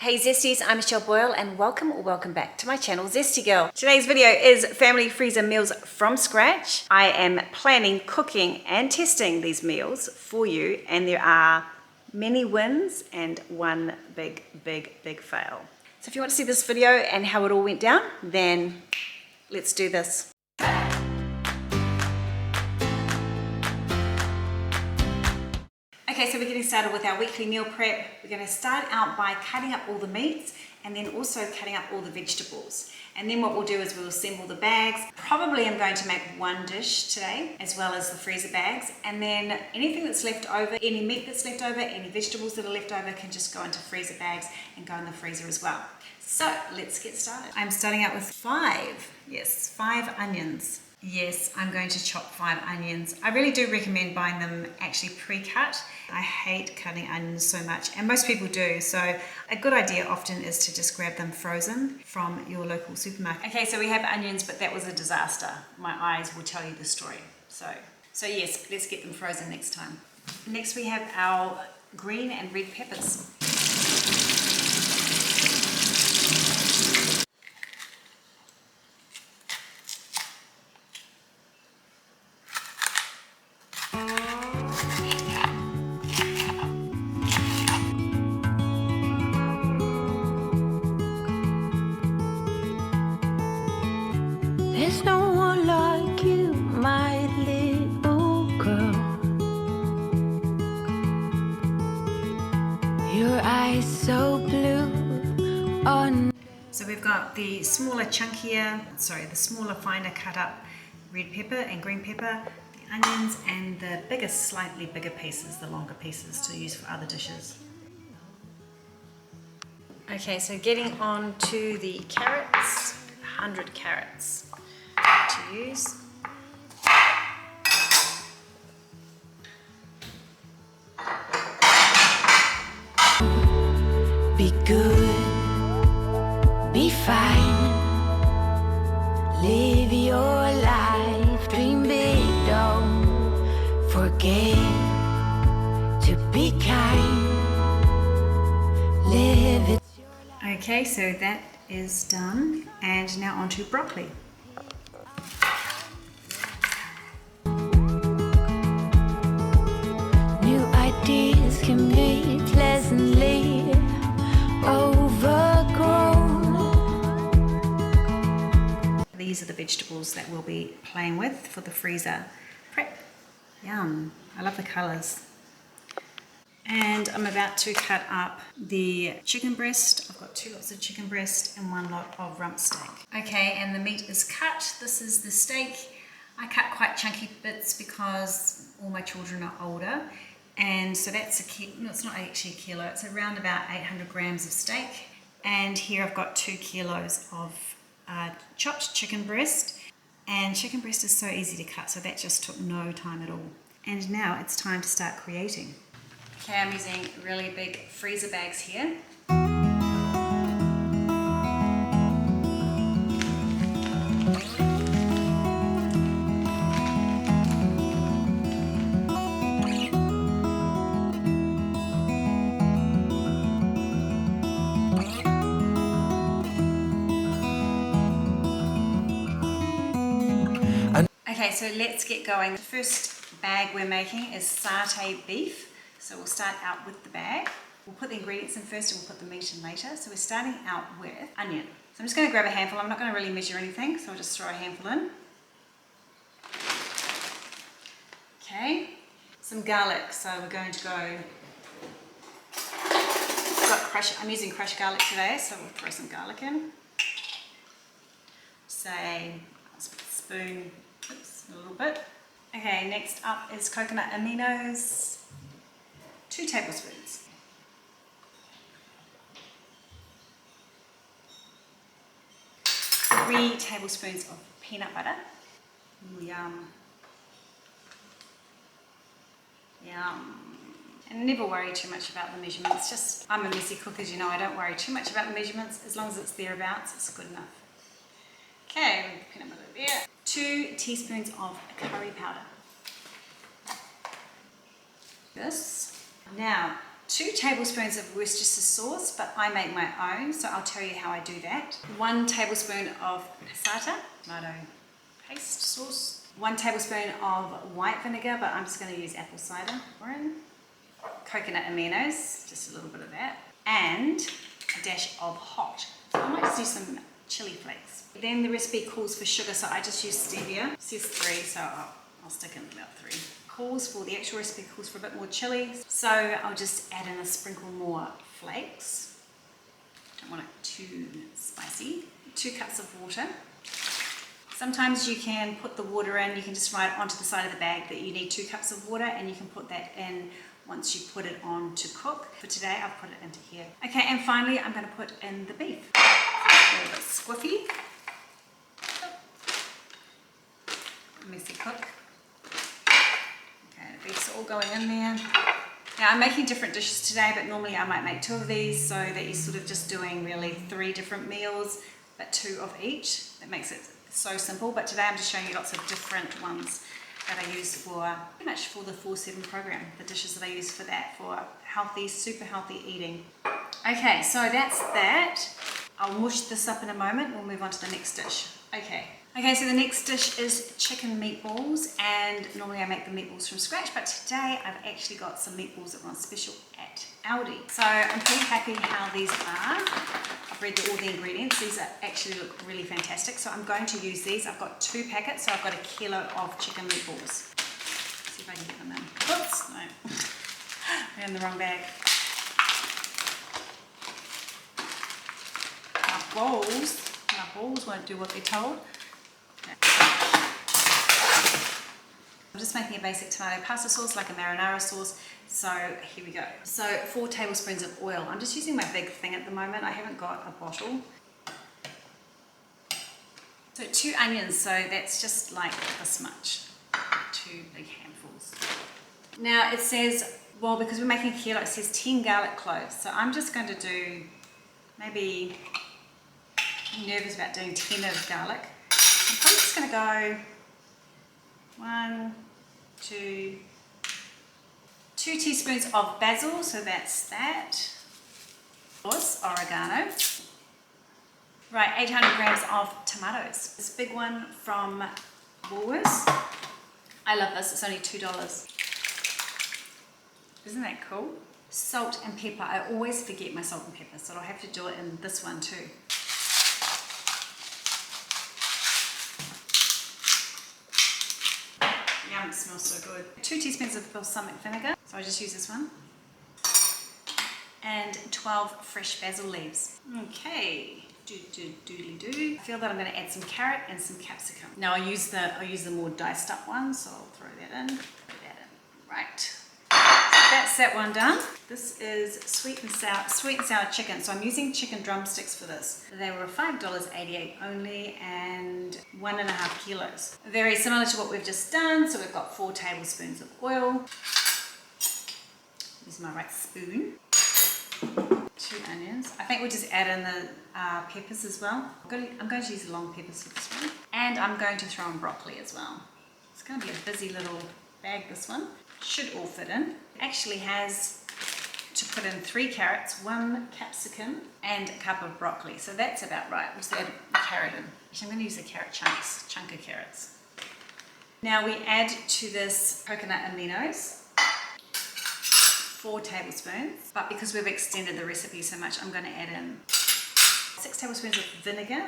Hey Zesties, I'm Michelle Boyle and welcome back to my channel, Zesty Girl. Today's video is family freezer meals from scratch. I am planning, cooking and testing these meals for you, and there are many wins and one big fail. So if you want to see this video and how it all went down, then let's do this. Okay, so we're getting started with our weekly meal prep. We're going to start out by cutting up all the meats and then also cutting up all the vegetables. And then what we'll do is we'll assemble the bags. Probably I'm going to make one dish today, as well as the freezer bags. And then anything that's left over, any meat that's left over, any vegetables that are left over can just go into freezer bags and go in the freezer as well. So let's get started. I'm starting out with five onions. Yes, I'm going to chop 5 onions. I really do recommend buying them actually pre-cut. I hate cutting onions so much, and most people do, so a good idea often is to just grab them frozen from your local supermarket. Okay, so we have onions, but that was a disaster. My eyes will tell you the story. So yes, let's get them frozen next time. Next we have our green and red peppers. There's no one like you, my little girl. Your eyes so blue on. So we've got the smaller, smaller, finer cut up red pepper and green pepper, the onions, and the biggest, slightly bigger pieces, the longer pieces to use for other dishes. Okay, so getting on to the carrots, 100 carrots to use. Be good, be fine. Live your life, dream big, don't forget to be kind. Live it. Okay, so that is done, and now on to broccoli. New ideas can be pleasantly overgrown. These are the vegetables that we'll be playing with for the freezer prep. Yum, I love the colors. And I'm about to cut up the chicken breast. I've got 2 lots of chicken breast and 1 lot of rump steak. Okay, and the meat is cut. This is the steak. I cut quite chunky bits because all my children are older. And so that's it's not actually a kilo, it's around about 800 grams of steak. And here I've got 2 kilos of chopped chicken breast. And chicken breast is so easy to cut, so that just took no time at all. And now it's time to start creating. Okay, I'm using really big freezer bags here. Okay, so let's get going. The first bag we're making is satay beef. So we'll start out with the bag. We'll put the ingredients in first and we'll put the meat in later. So we're starting out with onion. So I'm just going to grab a handful. I'm not going to really measure anything, so I'll just throw a handful in. Okay, some garlic. So we're going to go, I'm using crushed garlic today, so we'll throw some garlic in. Say, I'll put the spoon, a little bit. Okay, next up is coconut aminos. 2 tablespoons. Three tablespoons of peanut butter. Yum. Yum. And never worry too much about the measurements. Just, I'm a messy cook, as you know. I don't worry too much about the measurements. As long as it's thereabouts, it's good enough. Okay, peanut butter there. 2 teaspoons of curry powder. This. Now, 2 tablespoons of Worcestershire sauce, but I make my own, so I'll tell you how I do that. 1 tablespoon of passata, tomato paste sauce. 1 tablespoon of white vinegar, but I'm just going to use apple cider. Coconut aminos, just a little bit of that. And a dash of hot. So I might just use some chili flakes. Then the recipe calls for sugar, so I just use stevia. It says 3, so I'll stick in about 3. The actual recipe calls for a bit more chili, so I'll just add in a sprinkle more flakes. Don't want it too spicy. 2 cups of water. Sometimes you can put the water in, you can just write onto the side of the bag that you need 2 cups of water, and you can put that in once you put it on to cook. For today, I've put it into here. Okay, and finally, I'm going to put in the beef. A little bit squiffy. Messy cook. Okay, the beef's all going in there. Now, I'm making different dishes today, but normally I might make 2 of these so that you're sort of just doing really 3 different meals, but 2 of each. That makes it so simple, but today I'm just showing you lots of different ones that I use for pretty much for the 4-7 program, the dishes that I use for that, for healthy, super healthy eating. Okay, so that's that. I'll mush this up in a moment. We'll move on to the next dish. Okay, so the next dish is chicken meatballs, and normally I make the meatballs from scratch, but today I've actually got some meatballs that were on special at Aldi. So I'm pretty happy how these are. I've read all the ingredients. These actually look really fantastic, so I'm going to use these. I've got 2 packets, so I've got 1 kilo of chicken meatballs. Let's see if I can get them in. Oops, no, they're in the wrong bag. My balls won't do what they're told. I'm just making a basic tomato pasta sauce, like a marinara sauce. So here we go. So 4 tablespoons of oil. I'm just using my big thing at the moment. I haven't got a bottle. So 2 onions, so that's just like this much. 2 big handfuls. Now it says, well, because we're making a kilo, it says 10 garlic cloves. So I'm just going to do maybe, I'm nervous about doing 10 of garlic. I'm probably just going to go 1, 2 teaspoons of basil, so that's that. Of course, oregano. Right, 800 grams of tomatoes. This big one from Woolworths. I love this, it's only $2. Isn't that cool? Salt and pepper. I always forget my salt and pepper, so I'll have to do it in this one too. Yum, it smells so good. 2 teaspoons of balsamic vinegar, so I just use this one. And 12 fresh basil leaves. Okay, doodly-doo. I feel that I'm going to add some carrot and some capsicum. Now I'll use the more diced up one, so I'll throw that in. Right. So that's that one done. This is sweet and sour chicken. So I'm using chicken drumsticks for this. They were $5.88 only, and 1.5 kilos. Very similar to what we've just done. So we've got 4 tablespoons of oil. Use my right spoon. 2 onions. I think we'll just add in the peppers as well. I'm going to use the long peppers for this one. And I'm going to throw in broccoli as well. It's going to be a busy little bag, this one. Should all fit in. It actually has to put in 3 carrots, 1 capsicum, and a cup of broccoli. So that's about right. We'll just add a carrot in. Actually, I'm going to use the carrot chunk of carrots. Now we add to this coconut aminos. 4 tablespoons, but because we've extended the recipe so much, I'm going to add in 6 tablespoons of vinegar.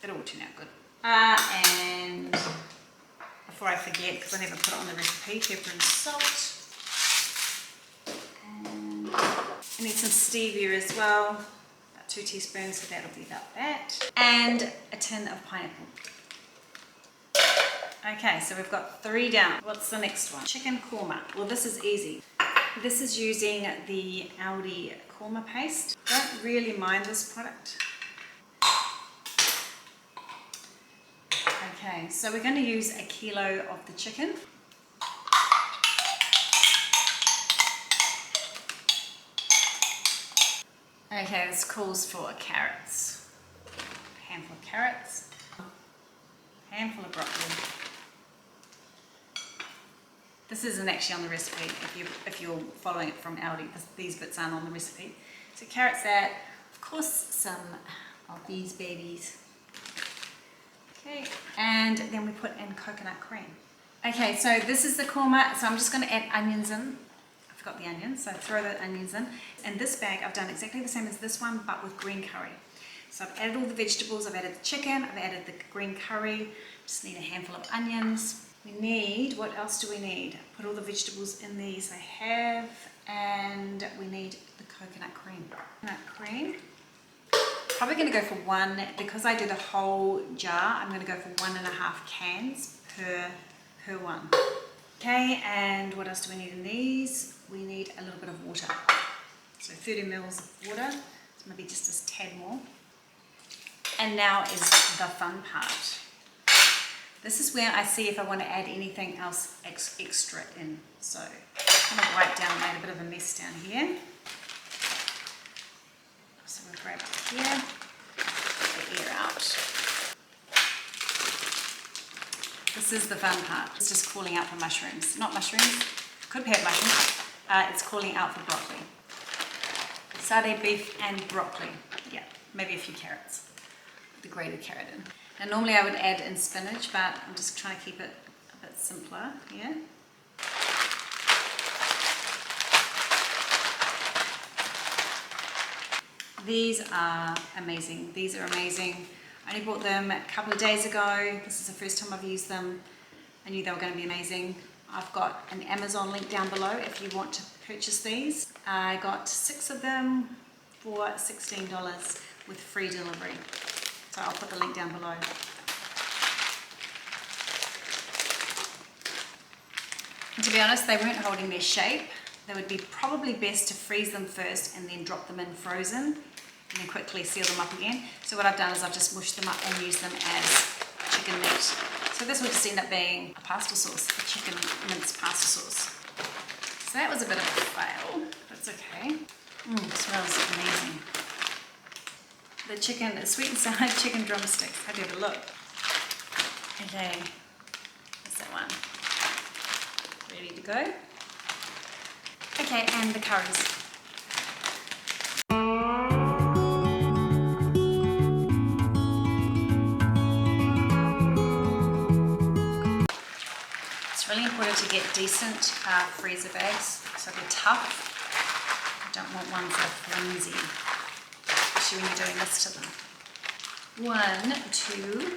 It'll all turn out good. And before I forget, because I never put it on the recipe, pepper and salt. And I need some stevia as well, about 2 teaspoons, so that'll be about that. And a tin of pineapple. Okay, so we've got 3 down. What's the next one? Chicken korma. Well, this is easy. This is using the Aldi korma paste. Don't really mind this product. Okay, so we're going to use 1 kilo of the chicken. Okay, this calls for carrots. A handful of carrots. A handful of broccoli. This isn't actually on the recipe if you're following it from Aldi. These bits aren't on the recipe. So carrots that, of course some of these babies. Okay, and then we put in coconut cream. Okay, so this is the korma, so I'm just going to add onions in. I forgot the onions, so throw the onions in. And this bag I've done exactly the same as this one, but with green curry. So I've added all the vegetables, I've added the chicken, I've added the green curry, just need a handful of onions. We need, what else do we need? Put all the vegetables in these I have, and we need the coconut cream. Coconut cream. Probably going to go for one, because I do the whole jar, I'm going to go for 1.5 cans per one. Okay, and what else do we need in these? We need a little bit of water. So 30 mils of water, so maybe just a tad more. And now is the fun part. This is where I see if I want to add anything else extra in. So I'm going to wipe down, made a bit of a mess down here. So we'll grab it here, get the air out. This is the fun part. It's just calling out for mushrooms. Not mushrooms, could have mushrooms. It's calling out for broccoli. Satay beef and broccoli. Yeah, maybe a few carrots. The grated carrot in. Now normally I would add in spinach, but I'm just trying to keep it a bit simpler here. These are amazing. These are amazing. I only bought them a couple of days ago. This is the first time I've used them. I knew they were going to be amazing. I've got an Amazon link down below if you want to purchase these. I got 6 of them for $16 with free delivery. So I'll put the link down below. And to be honest, they weren't holding their shape. They would be probably best to freeze them first and then drop them in frozen and then quickly seal them up again. So what I've done is I've just mushed them up and used them as chicken meat. So this would just end up being a pasta sauce, a chicken minced pasta sauce. So that was a bit of a fail, but it's okay. It smells amazing. The chicken, the sweet and sour chicken drumsticks. Have you ever look? Okay, that's that one. Ready to go. Okay, and the curries. It's really important to get decent freezer bags, so they're tough. You don't want ones that are flimsy, especially when you're doing this to them. 1, 2,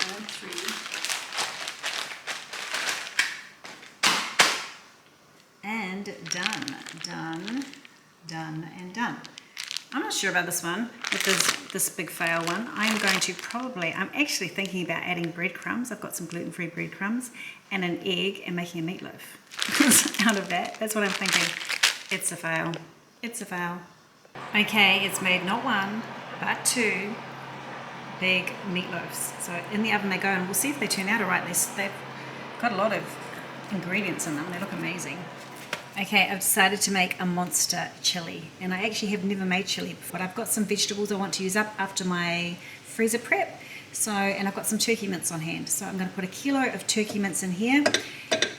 and 3. And done, and done. I'm not sure about this one, with this big fail one. I'm actually thinking about adding breadcrumbs. I've got some gluten-free breadcrumbs and an egg and making a meatloaf out of that. That's what I'm thinking. It's a fail. It's a fail. Okay, it's made not 1, but 2 big meatloaves. So in the oven they go, and we'll see if they turn out all right. They've got a lot of ingredients in them. They look amazing. Okay, I've decided to make a monster chili, and I actually have never made chili before. But I've got some vegetables I want to use up after my freezer prep, and I've got some turkey mince on hand. So I'm going to put 1 kilo of turkey mince in here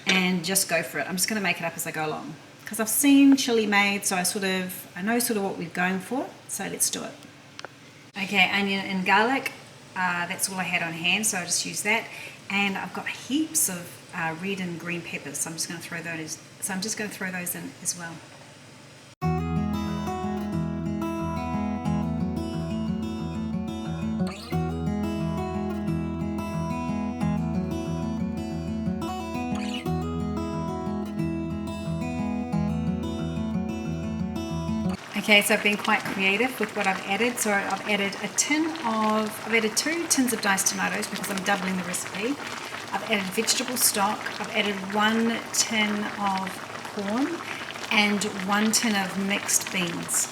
and just go for it. I'm just going to make it up as I go along because I've seen chili made, so I know sort of what we're going for. So let's do it. Okay, onion and garlic. That's all I had on hand, so I'll just use that. And I've got heaps of red and green peppers, so I'm just going to throw those in as well. Okay, so I've been quite creative with what I've added. So I've added 2 tins of diced tomatoes because I'm doubling the recipe. I've added vegetable stock. I've added 1 tin of corn and 1 tin of mixed beans.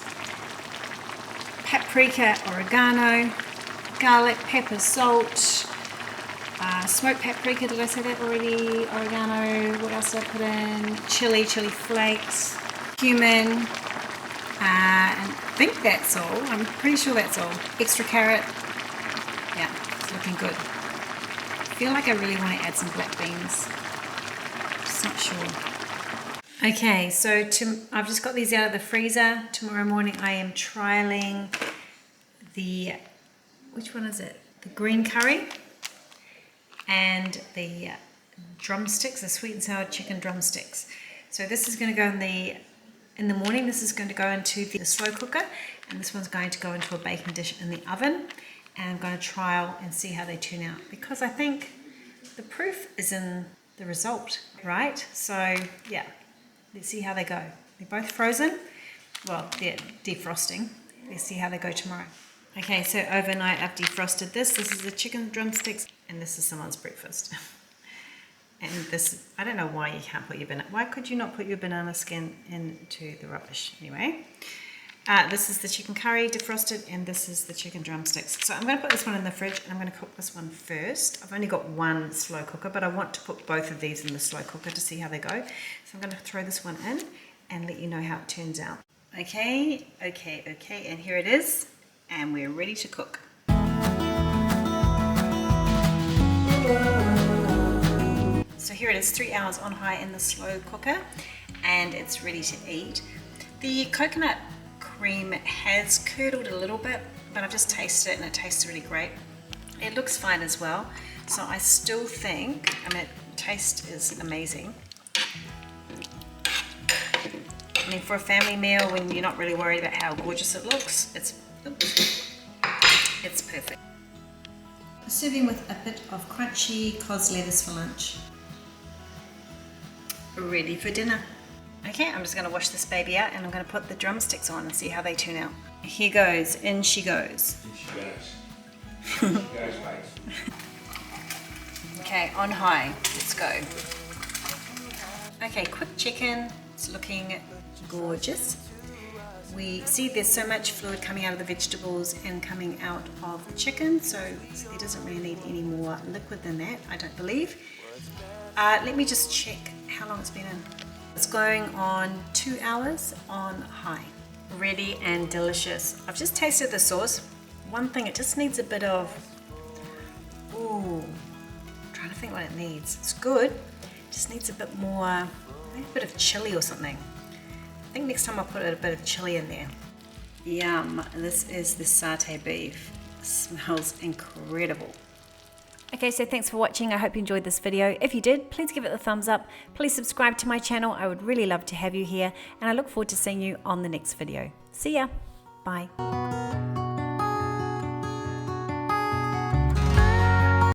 Paprika, oregano, garlic, pepper, salt, smoked paprika, did I say that already? Oregano, what else did I put in? Chili flakes, cumin, and I think that's all. I'm pretty sure that's all. Extra carrot. Yeah, it's looking good. feel like I really want to add some black beans. Just not sure. Okay, so I've just got these out of the freezer. Tomorrow morning I am trialing the, which one is it? The green curry and the drumsticks, the sweet and sour chicken drumsticks. So this is going to go in the morning. This is going to go into the slow cooker, and this one's going to go into a baking dish in the oven. And I'm going to trial and see how they turn out, because I think the proof is in the result, right? So yeah, let's see how they go. They're both frozen. Well, they're defrosting. Let's see how they go tomorrow. Okay, so overnight I've defrosted this. This is the chicken drumsticks, and this is someone's breakfast. And this, I don't know why you can't put your banana, why could you not put your banana skin into the rubbish? Anyway, this is the chicken curry defrosted, and this is the chicken drumsticks. So I'm going to put this one in the fridge, and I'm going to cook this one first. I've only got one slow cooker, but I want to put both of these in the slow cooker to see how they go. So I'm going to throw this one in and let you know how it turns out. Okay, and here it is, and we're ready to cook. So here it is, 3 hours on high in the slow cooker, and it's ready to eat. The coconut cream has curdled a little bit, but I've just tasted it and it tastes really great. It looks fine as well, so I still think, I mean, taste is amazing. I mean, for a family meal, when you're not really worried about how gorgeous it looks, it's perfect. Serving with a bit of crunchy cos lettuce for lunch. Ready for dinner. Okay, I'm just going to wash this baby out, and I'm going to put the drumsticks on and see how they turn out. Here goes, in she goes. Okay, on high, let's go. Okay, quick check-in. It's looking gorgeous. We see there's so much fluid coming out of the vegetables and coming out of the chicken, so it doesn't really need any more liquid than that, I don't believe. Let me just check how long it's been in. It's going on 2 hours on high. Ready and delicious. I've just tasted the sauce. One thing, it just needs a bit of, I'm trying to think what it needs. It's good, it just needs a bit more, maybe a bit of chili or something. I think next time I'll put a bit of chili in there. Yum, this is the satay beef. It smells incredible. Okay, so thanks for watching. I hope you enjoyed this video. If you did, please give it a thumbs up. Please subscribe to my channel. I would really love to have you here, and I look forward to seeing you on the next video. See ya. Bye.